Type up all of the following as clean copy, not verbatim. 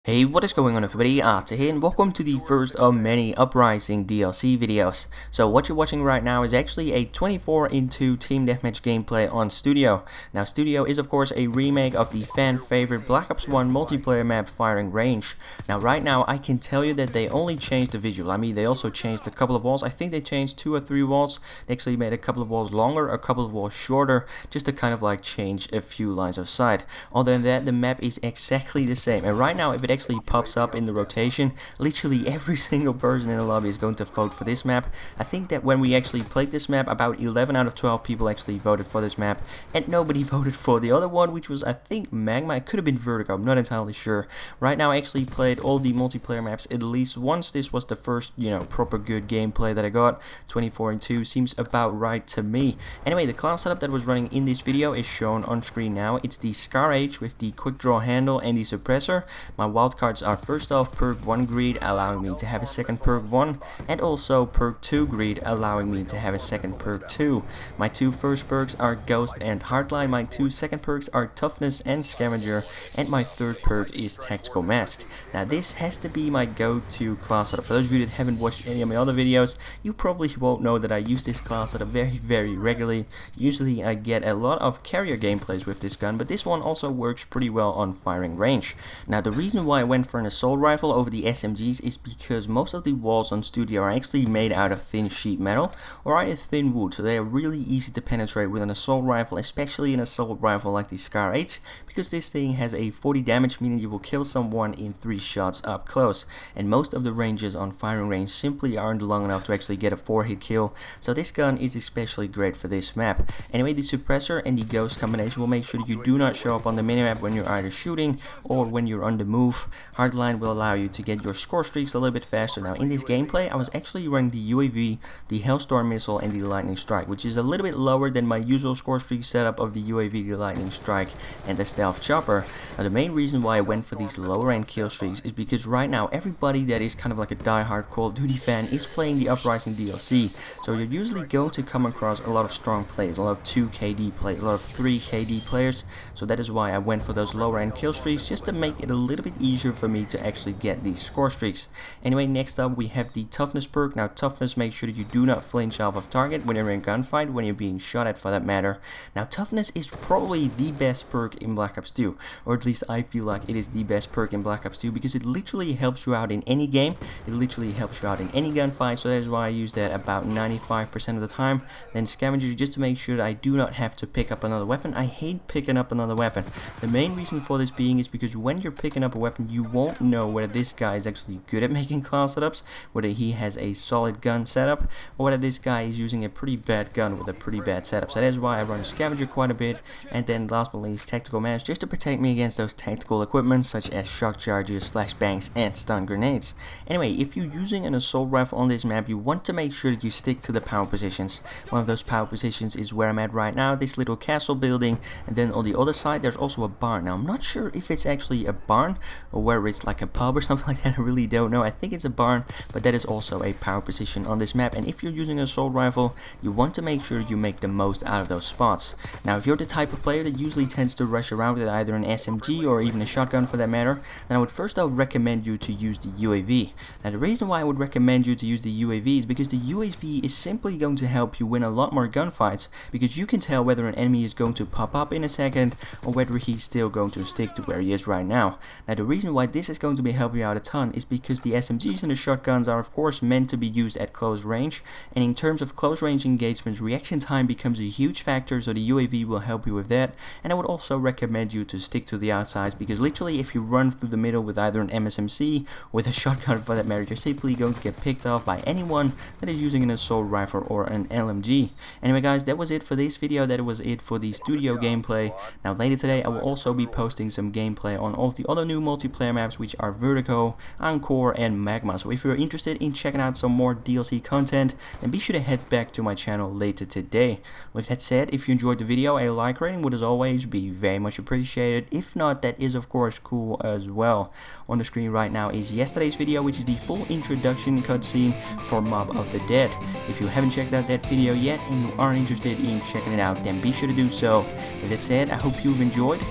Hey, what is going on everybody, Arte here and welcome to the first of many Uprising DLC videos. So what you're watching right now is actually a 24-2 team deathmatch gameplay on Studio. Now Studio is of course a remake of the fan favorite Black Ops 1 multiplayer map Firing Range. Now right now I can tell you that they only changed the visual. I mean, they also changed a couple of walls. I think they changed 2 or 3 walls. They actually made a couple of walls longer, a couple of walls shorter, just to kind of like change a few lines of sight. Other than that, the map is exactly the same, and right now if it actually pops up in the rotation, literally every single person in the lobby is going to vote for this map. I think that when we actually played this map, about 11 out of 12 people actually voted for this map, and nobody voted for the other one, which was I think Magma. It could have been Vertigo, I'm not entirely sure. Right now I actually played all the multiplayer maps at least once. This was the first, proper good gameplay that I got. 24-2 seems about right to me. Anyway, the class setup that was running in this video is shown on screen now. It's the Scar H with the quick draw handle and the suppressor. My wildcards are first off perk 1 greed, allowing me to have a second perk 1, and also perk 2 greed, allowing me to have a second perk 2. My 2 first perks are Ghost and Hardline, my 2 second perks are Toughness and Scavenger, and my 3rd perk is Tactical Mask. Now this has to be my go-to class setup. For those of you that haven't watched any of my other videos, you probably won't know that I use this class setup very regularly. Usually I get a lot of carrier gameplays with this gun, but this one also works pretty well on Firing Range. Now the reason why I went for an assault rifle over the SMGs is because most of the walls on Studio are actually made out of thin sheet metal or either thin wood, so they are really easy to penetrate with an assault rifle, especially an assault rifle like the Scar H, because this thing has a 40 damage, meaning you will kill someone in 3 shots up close, and most of the ranges on Firing Range simply aren't long enough to actually get a 4-hit kill, so this gun is especially great for this map. Anyway, the suppressor and the Ghost combination will make sure that you do not show up on the minimap when you're either shooting or when you're on the move. Hardline will allow you to get your score streaks a little bit faster. Now in this gameplay I was actually running the UAV, the Hellstorm missile and the Lightning Strike, which is a little bit lower than my usual score streak setup of the UAV, the Lightning Strike and the Stealth Chopper. Now the main reason why I went for these lower end kill streaks is because right now everybody that is kind of like a die-hard Call of Duty fan is playing the Uprising DLC, so you're usually going to come across a lot of strong players, a lot of 2 KD players, a lot of 3 KD players, so that is why I went for those lower end kill streaks, just to make it a little bit easier for me to actually get these score streaks. Anyway, next up we have the Toughness perk. Now Toughness makes sure that you do not flinch off of target when you're in a gunfight, when you're being shot at for that matter. Now Toughness is probably the best perk in Black Ops 2, or at least I feel like it is the best perk in Black Ops 2 because it literally helps you out in any game, it literally helps you out in any gunfight, so that is why I use that about 95% of the time. Then Scavenger, just to make sure that I do not have to pick up another weapon. I hate picking up another weapon. The main reason for this being is because when you're picking up a weapon you won't know whether this guy is actually good at making class setups, whether he has a solid gun setup, or whether this guy is using a pretty bad gun with a pretty bad setup. So that is why I run Scavenger quite a bit, and then last but not least Tactical Mask, just to protect me against those tactical equipment such as shock charges, flashbangs and stun grenades. Anyway, if you're using an assault rifle on this map, you want to make sure that you stick to the power positions. One of those power positions is where I'm at right now, this little castle building, and then on the other side there's also a barn. Now I'm not sure if it's actually a barn or whether it's like a pub or something like that. I really don't know. I think it's a barn, but that is also a power position on this map, and if you're using an assault rifle you want to make sure you make the most out of those spots. Now if you're the type of player that usually tends to rush around with either an SMG or even a shotgun for that matter, then I would first recommend you to use the UAV. Now the reason why I would recommend you to use the UAV is because the UAV is simply going to help you win a lot more gunfights, because you can tell whether an enemy is going to pop up in a second or whether he's still going to stick to where he is right now. Now the reason why this is going to be helping you out a ton is because the SMGs and the shotguns are of course meant to be used at close range, and in terms of close range engagements reaction time becomes a huge factor, so the UAV will help you with that. And I would also recommend you to stick to the outsides, because literally if you run through the middle with either an MSMC or with a shotgun for that matter, you're simply going to get picked off by anyone that is using an assault rifle or an LMG. Anyway guys, that was it for this video, that was it for the Studio gameplay. Now later today I will also be posting some gameplay on all of the other new multiplayer maps, which are Vertigo, Encore and Magma. So if you're interested in checking out some more DLC content, then be sure to head back to my channel later today. With that said, if you enjoyed the video, a like rating would as always be very much appreciated. If not, that is of course cool as well. On the screen right now is yesterday's video, which is the full introduction cutscene for Mob of the Dead. If you haven't checked out that video yet and you are interested in checking it out, then be sure to do so. With that said, I hope you've enjoyed,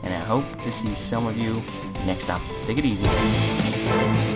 and I hope to see some of you next time. Take it easy.